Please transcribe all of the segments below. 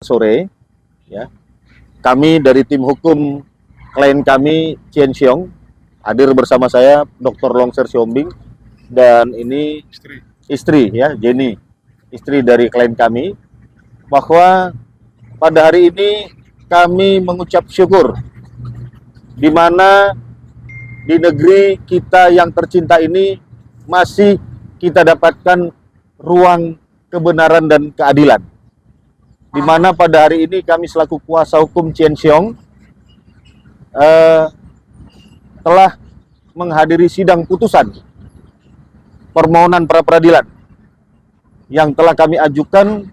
Sore, ya, kami dari tim hukum klien kami Chien Siong hadir bersama saya Dr. Longser Siombing dan ini istri ya Jenny, istri dari klien kami, bahwa pada hari ini kami mengucap syukur di mana di negeri kita yang tercinta ini masih kita dapatkan ruang kebenaran dan keadilan. Di mana pada hari ini kami selaku kuasa hukum Chien Siong telah menghadiri sidang putusan permohonan pra peradilan yang telah kami ajukan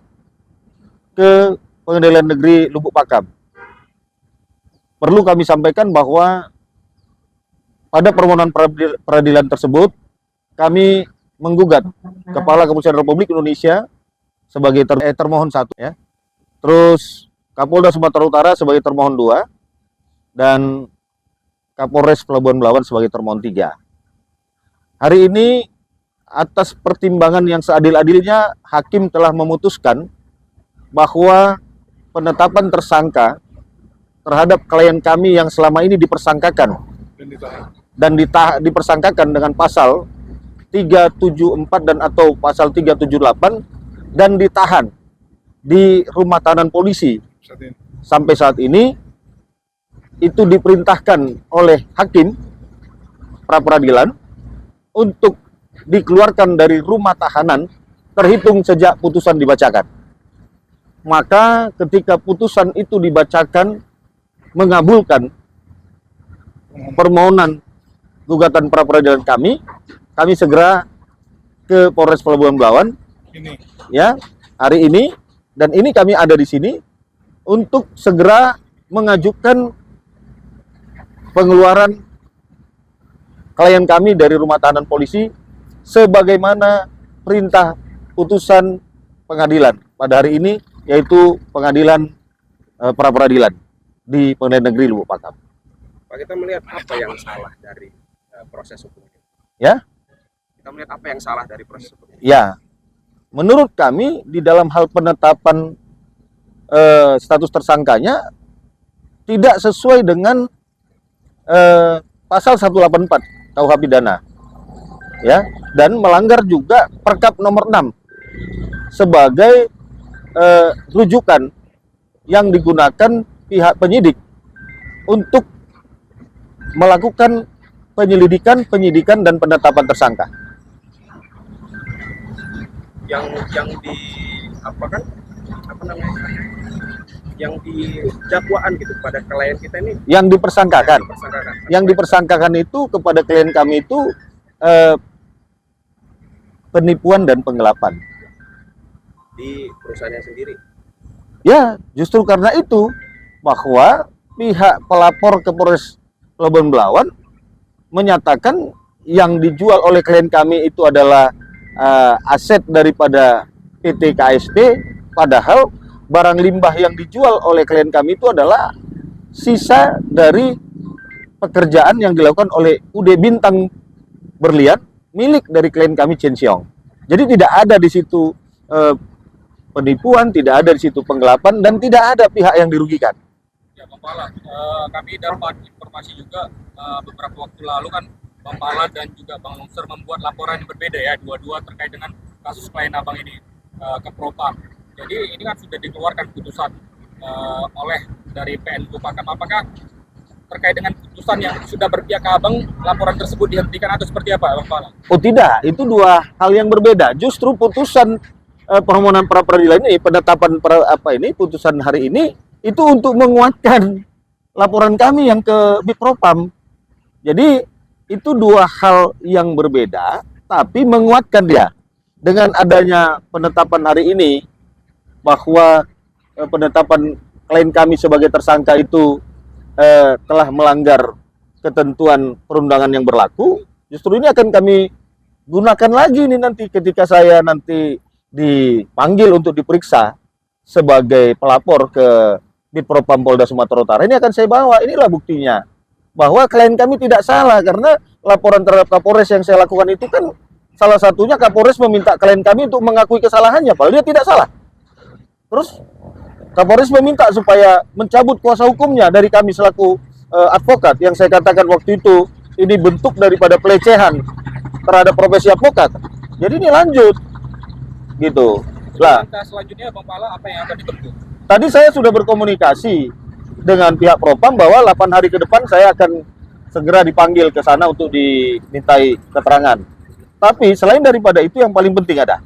ke Pengadilan Negeri Lubuk Pakam. Perlu kami sampaikan bahwa pada permohonan peradilan tersebut kami menggugat Kepala Kepolisian Republik Indonesia sebagai termohon 1 ya. Terus Kapolda Sumatera Utara sebagai termohon 2 dan Kapolres Pelabuhan Belawan sebagai termohon 3. Hari ini atas pertimbangan yang seadil-adilnya hakim telah memutuskan bahwa penetapan tersangka terhadap klien kami yang selama ini dipersangkakan dan dipersangkakan dengan pasal 374 dan atau pasal 378 dan ditahan di rumah tahanan polisi sampai saat ini itu diperintahkan oleh hakim pra peradilan untuk dikeluarkan dari rumah tahanan terhitung sejak putusan dibacakan. Maka ketika putusan itu dibacakan mengabulkan permohonan gugatan pra peradilan kami segera ke Polres Pelabuhan Belawan ya hari ini. Dan ini kami ada di sini untuk segera mengajukan pengeluaran klien kami dari rumah tahanan polisi sebagaimana perintah putusan pengadilan pada hari ini, yaitu pengadilan pra peradilan di Pengadilan Negeri Lubuk Pakam. Pak, kita melihat apa yang salah dari proses hukum ini? Ya? Kita melihat apa yang salah dari proses hukum ini? Ya. Menurut kami di dalam hal penetapan status tersangkanya tidak sesuai dengan pasal 184 KUH pidana ya, dan melanggar juga Perkap nomor 6 sebagai rujukan yang digunakan pihak penyidik untuk melakukan penyidikan dan penetapan tersangka. Yang di dakwaan gitu pada klien kita ini yang dipersangkakan itu kepada klien kami itu penipuan dan penggelapan di perusahaannya sendiri. Ya, justru karena itu bahwa pihak pelapor ke Polres Pelabuhan Belawan menyatakan yang dijual oleh klien kami itu adalah aset daripada PT KSP, padahal barang limbah yang dijual oleh klien kami itu adalah sisa dari pekerjaan yang dilakukan oleh UD Bintang Berlian milik dari klien kami Chien Siong. Jadi tidak ada di situ penipuan, tidak ada di situ penggelapan, dan tidak ada pihak yang dirugikan. Ya, Bang Pala, kami dapat informasi juga beberapa waktu lalu kan Bang Pala dan juga Bang Longser membuat laporan yang berbeda ya, dua-dua terkait dengan kasus klien abang ini ke Propam. Jadi ini kan sudah dikeluarkan putusan oleh dari PN Lubuk Pakam. Apakah terkait dengan putusan yang sudah berpihak ke abang, laporan tersebut dihentikan atau seperti apa, Bang Pala? Oh tidak, itu dua hal yang berbeda. Justru putusan permohonan pra peradilan ini, penetapan putusan hari ini itu untuk menguatkan laporan kami yang ke Bipropam. Jadi itu dua hal yang berbeda, tapi menguatkan dia. Dengan adanya penetapan hari ini, bahwa penetapan klien kami sebagai tersangka itu telah melanggar ketentuan perundangan yang berlaku, justru ini akan kami gunakan lagi nih nanti ketika saya nanti dipanggil untuk diperiksa sebagai pelapor ke Ditpropam Polda Sumatera Utara. Ini akan saya bawa, inilah buktinya bahwa klien kami tidak salah, karena laporan terhadap Kapolres yang saya lakukan itu kan salah satunya Kapolres meminta klien kami untuk mengakui kesalahannya, padahal dia tidak salah. Terus Kapolres meminta supaya mencabut kuasa hukumnya dari kami selaku advokat, yang saya katakan waktu itu ini bentuk daripada pelecehan terhadap profesi advokat. Jadi ini lanjut gitu. Lah, Langkah selanjutnya Bang Pala apa yang akan ditempuh? tadi saya sudah berkomunikasi dengan pihak Propam bahwa 8 hari ke depan saya akan segera dipanggil ke sana untuk dimintai keterangan. Tapi selain daripada itu, yang paling penting ada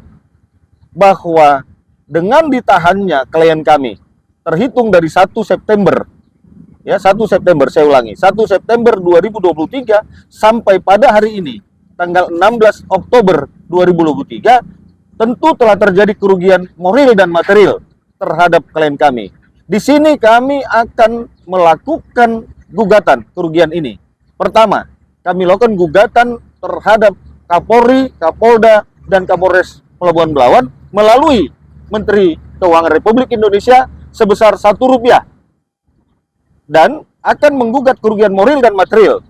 bahwa dengan ditahannya klien kami terhitung dari 1 September, ya 1 September, saya ulangi, 1 September 2023 sampai pada hari ini tanggal 16 Oktober 2023, tentu telah terjadi kerugian moral dan material terhadap klien kami. Di sini kami akan melakukan gugatan kerugian ini. Pertama, kami lakukan gugatan terhadap Kapolri, Kapolda, dan Kapolres Pelabuhan Belawan melalui Menteri Keuangan Republik Indonesia sebesar Rp1 dan akan menggugat kerugian moral dan material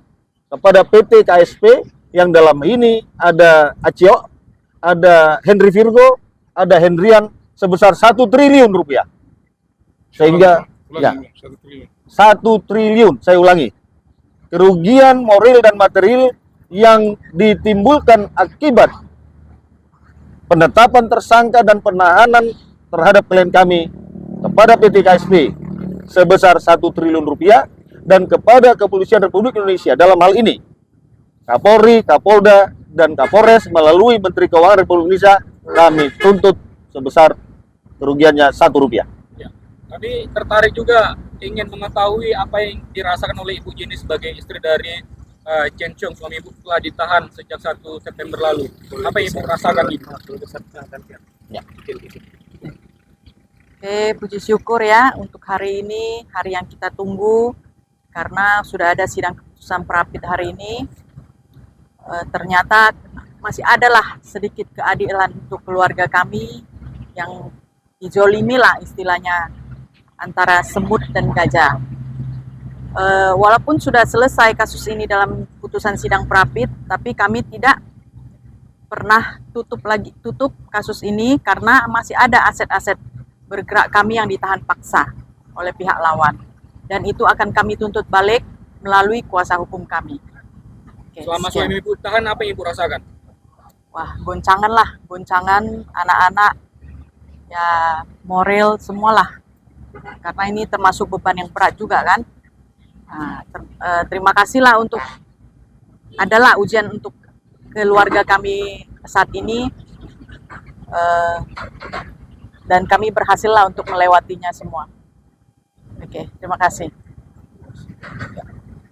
kepada PT KSP yang dalam ini ada Acio, ada Henry Virgo, ada Hendrian sebesar Rp1 triliun. Sehingga ya, 1 triliun, saya ulangi. Kerugian moral dan material yang ditimbulkan akibat penetapan tersangka dan penahanan terhadap klien kami kepada PT KSP sebesar Rp1 triliun dan kepada Kepolisian Republik Indonesia dalam hal ini Kapolri, Kapolda, dan Kapolres melalui Menteri Keuangan Republik Indonesia kami tuntut sebesar kerugiannya Rp1. Ya. Kami tertarik juga ingin mengetahui apa yang dirasakan oleh Ibu Jenny sebagai istri dari Chen Chong, suami Ibu telah ditahan sejak 1 September lalu. Apa yang Ibu rasakan, Ibu? Ya. Oke, puji syukur ya untuk hari ini, hari yang kita tunggu karena sudah ada sidang keputusan Prapit hari ini. Ternyata masih adalah sedikit keadilan untuk keluarga kami yang dijolimi lah istilahnya antara semut dan gajah. Walaupun sudah selesai kasus ini dalam putusan sidang Prapit, tapi kami tidak pernah tutup kasus ini karena masih ada aset-aset bergerak kami yang ditahan paksa oleh pihak lawan, dan itu akan kami tuntut balik melalui kuasa hukum kami. Oke, Selama sekian. suami Ibu tahan, apa yang Ibu rasakan? Wah, goncangan anak-anak, ya moral semualah, karena ini termasuk beban yang berat juga kan. Nah, terima kasihlah untuk adalah ujian untuk keluarga kami saat ini, dan kami berhasil lah untuk melewatinya semua. Oke, terima kasih.